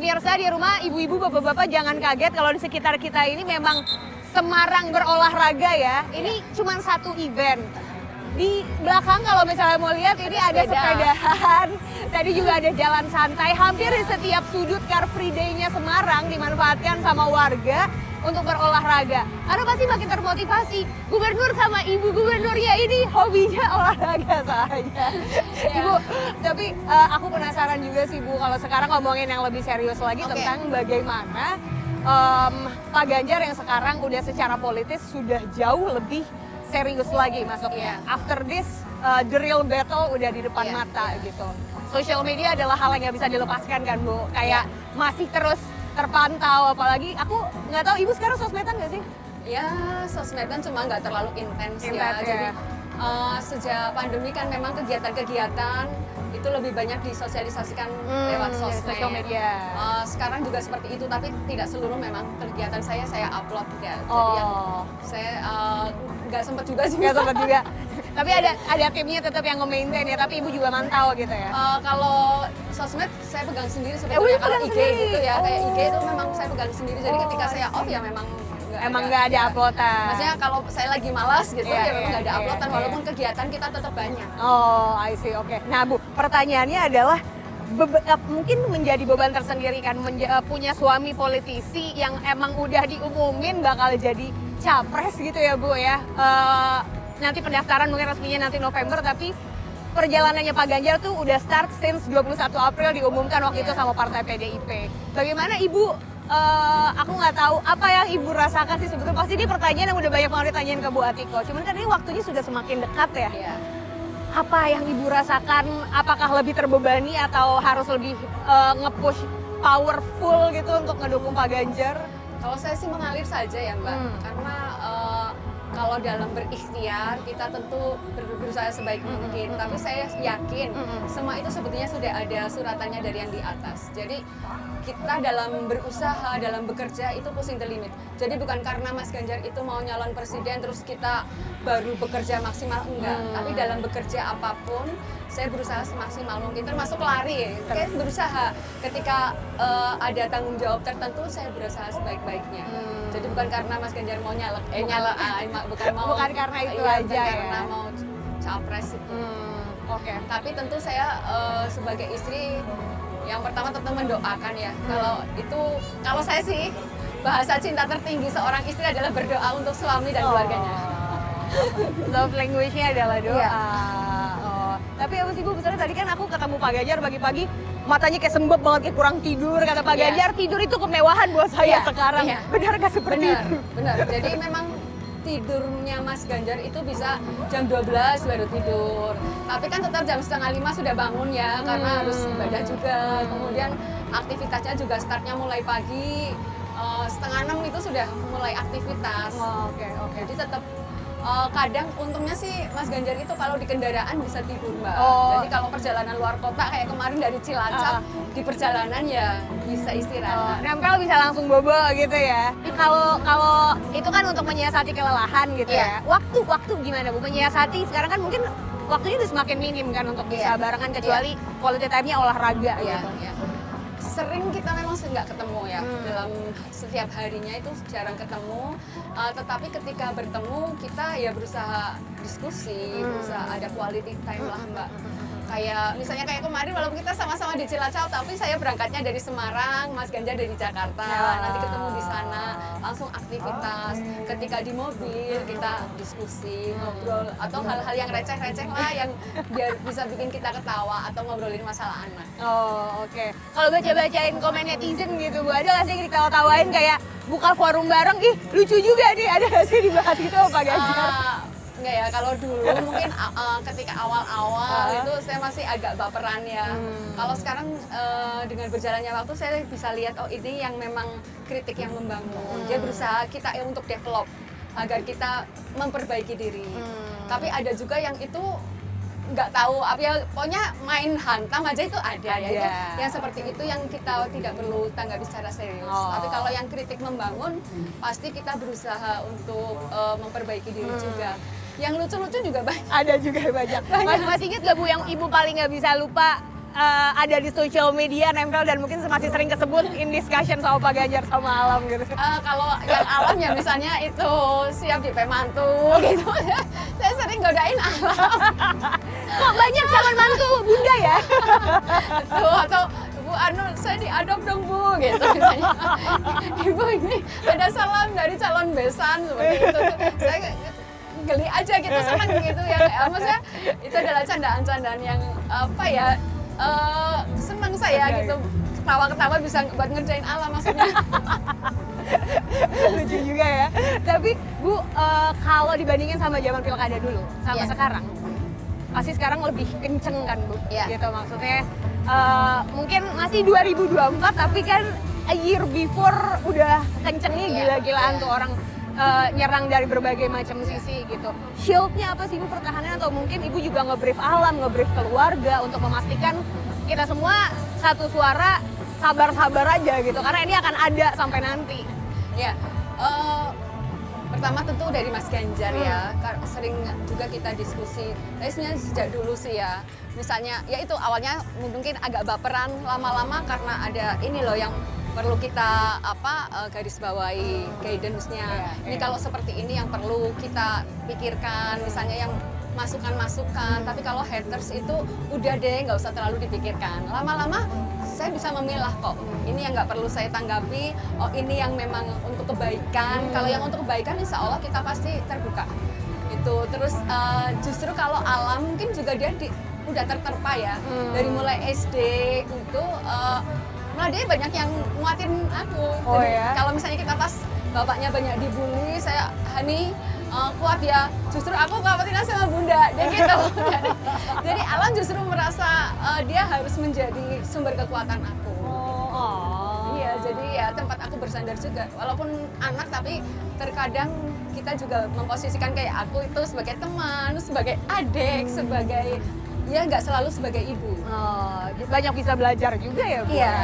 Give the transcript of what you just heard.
Pemirsa di rumah, ibu-ibu, bapak-bapak jangan kaget kalau di sekitar kita ini memang Semarang berolahraga ya. Ini cuma satu event. Di belakang kalau misalnya mau lihat ini ada sepedahan, tadi juga ada jalan santai. Hampir di setiap sudut Car Free Day-nya Semarang dimanfaatkan sama warga untuk berolahraga. Karena pasti makin termotivasi. Gubernur sama ibu gubernurnya ini hobinya olahraga saja. Ibu, tapi aku penasaran juga sih Bu, kalau sekarang ngomongin yang lebih serius lagi tentang bagaimana Pak Ganjar yang sekarang udah secara politis sudah jauh lebih serius lagi masuknya. After this, the real battle udah di depan mata gitu. Social media adalah hal yang nggak bisa dilepaskan kan Bu. Kayak masih terus terpantau, apalagi aku nggak tahu ibu sekarang sosmedan nggak sih? Ya sosmedan cuma nggak terlalu intens ya. Jadi sejak pandemi kan memang kegiatan-kegiatan itu lebih banyak disosialisasikan lewat social media. Sekarang juga seperti itu, tapi tidak seluruh memang kegiatan saya upload ya. Jadi yang saya nggak sempat juga sih. Nggak sempat juga. Tapi ada timnya tetap yang nge-maintain ya, tapi ibu juga mantau gitu ya? Kalau sosmed saya pegang sendiri sebetulnya, kalau IG gitu ya, kayak IG itu memang saya pegang sendiri, jadi ketika saya off ya memang nggak ada uploadan. Maksudnya kalau saya lagi malas gitu ya memang nggak ada uploadan, walaupun kegiatan kita tetap banyak. Oh, I see, oke. Nah Bu, pertanyaannya adalah mungkin menjadi beban tersendiri kan punya suami politisi yang emang udah diumumin bakal jadi capres gitu ya Bu ya. Nanti pendaftaran mungkin resminya nanti November, tapi perjalanannya Pak Ganjar tuh udah start since 21 April diumumkan waktu itu sama partai PDIP. Bagaimana Ibu, aku nggak tahu apa yang Ibu rasakan sih sebetulnya, pasti ini pertanyaan yang udah banyak banget ditanyain ke Bu Atiko, cuman kan ini waktunya sudah semakin dekat ya. Apa yang Ibu rasakan, apakah lebih terbebani atau harus lebih nge-push powerful gitu untuk ngedukung Pak Ganjar? Kalau saya sih mengalir saja ya Mbak, karena kalau dalam berikhtiar kita tentu berusaha sebaik mungkin, tapi saya yakin semua itu sebetulnya sudah ada suratannya dari yang di atas. Jadi kita dalam berusaha, dalam bekerja itu pushing the limit. Jadi bukan karena Mas Ganjar itu mau nyalon presiden terus kita baru bekerja maksimal, enggak. Tapi dalam bekerja apapun saya berusaha semaksimal mungkin, termasuk lari. Saya berusaha ketika ada tanggung jawab tertentu saya berusaha sebaik-baiknya. Jadi bukan karena Mas Ganjar mau bukan karena itu aja karena mau capres itu. Tapi tentu saya sebagai istri yang pertama tentu mendoakan ya. Kalau saya sih bahasa cinta tertinggi seorang istri adalah berdoa untuk suami dan keluarganya. Love language-nya adalah doa. Tapi apa sih Bu, misalnya tadi kan aku ketemu Pak Ganjar pagi-pagi matanya kayak sembab banget, kayak kurang tidur. Kata Pak Ganjar, tidur itu kemewahan buat saya sekarang. Benar nggak seperti itu? Benar. Jadi memang tidurnya Mas Ganjar itu bisa jam 12 baru tidur. Tapi kan tetap jam 4:30 sudah bangun ya, karena harus ibadah juga. Kemudian aktivitasnya juga startnya mulai pagi, 5:30 itu sudah mulai aktivitas. Jadi tetap kadang untungnya sih Mas Ganjar itu kalau di kendaraan bisa tidur Mbak. Jadi kalau perjalanan luar kota kayak kemarin dari Cilacap di perjalanan ya bisa istirahat. Nempel bisa langsung bobo gitu ya. Kalau itu kan untuk menyiasati kelelahan gitu ya. Waktu gimana Bu menyiasati? Sekarang kan mungkin waktunya udah semakin minim kan untuk bisa barengan, kecuali quality time-nya olahraga gitu. Sering kita memang nggak ketemu ya, dalam setiap harinya itu jarang ketemu, tetapi ketika bertemu kita ya berusaha diskusi, berusaha ada quality time lah Mbak. Kayak misalnya kayak kemarin walaupun kita sama-sama di Cilacap, tapi saya berangkatnya dari Semarang, Mas Ganjar dari Jakarta. Nanti ketemu di sana, langsung aktivitas. Ketika di mobil kita diskusi, ngobrol, atau hal-hal yang receh-receh lah yang biar bisa bikin kita ketawa atau ngobrolin masalah anak. Kalau baca-bacain komen netizen gitu Bu, ada nggak sih ditawa-tawain kayak buka forum bareng, ih lucu juga nih, ada nggak sih dibahas gitu sama Pak Ganjar? Enggak ya, kalau dulu mungkin ketika awal-awal itu saya masih agak baperan ya. Kalau sekarang dengan berjalannya waktu saya bisa lihat ini yang memang kritik yang membangun. Dia berusaha kita untuk develop agar kita memperbaiki diri. Tapi ada juga yang itu nggak tahu apa ya, pokoknya main hantam aja itu ada ya. Itu yang seperti itu yang kita tidak perlu tanggapi secara serius. Tapi kalau yang kritik membangun pasti kita berusaha untuk memperbaiki diri juga. Yang lucu-lucu juga banyak. Ada juga banyak. Mas inget gak Bu yang Ibu paling nggak bisa lupa ada di sosial media nempel dan mungkin masih sering kesebut in discussion sama Pak Ganjar sama Alam gitu? Kalau yang Alam ya misalnya itu siap di mantu gitu. Saya sering godain Alam. Kok banyak calon mantu bunda ya? Tuh, atau Bu Anu, saya diadop dong Bu, gitu misalnya. Ibu ini ada salam dari calon besan seperti itu. Saya geli aja gitu, senang gitu ya. Maksudnya itu adalah candaan-candaan yang apa ya, senang saya gitu. Ketawa-ketawa bisa buat ngerjain Alam maksudnya. Lucu juga ya. Tapi Bu, kalau dibandingin sama zaman pilkada dulu, sama Iya. sekarang, pasti sekarang lebih kenceng kan Bu? Iya. Gitu maksudnya. Mungkin masih 2024 tapi kan a year before udah kencengnya Iya. gila-gilaan Iya. tuh orang nyerang dari berbagai macam sisi gitu. Shieldnya apa sih Bu pertahanan, atau mungkin Ibu juga nge-brief Alam, nge-brief keluarga untuk memastikan kita semua satu suara, sabar-sabar aja gitu karena ini akan ada sampai nanti. Ya, pertama tentu dari Mas Ganjar ya, sering juga kita diskusi. Tapi sebenarnya sejak dulu sih ya, misalnya ya itu awalnya mungkin agak baperan, lama-lama karena ada ini loh yang perlu kita garis bawahi guidance-nya. Ini kalau seperti ini yang perlu kita pikirkan, misalnya yang masukan-masukan. Tapi kalau haters itu udah deh, nggak usah terlalu dipikirkan. Lama-lama saya bisa memilah kok. Ini yang nggak perlu saya tanggapi. Oh ini yang memang untuk kebaikan. Kalau yang untuk kebaikan, insya Allah kita pasti terbuka. Itu terus justru kalau Alam mungkin juga dia udah terterpa ya. Dari mulai SD itu malah dia banyak yang nguatin aku. Oh, Jadi, ya? kalau misalnya kita pas bapaknya banyak dibully, saya Hani kuat ya, justru aku khawatiran sama bunda, dia gitu. Jadi Alam justru merasa dia harus menjadi sumber kekuatan aku. Iya, jadi ya tempat aku bersandar juga. Walaupun anak, tapi terkadang kita juga memposisikan kayak aku itu sebagai teman, sebagai adik, sebagai ya nggak selalu sebagai ibu. Banyak bisa belajar juga ya Bu. Iya.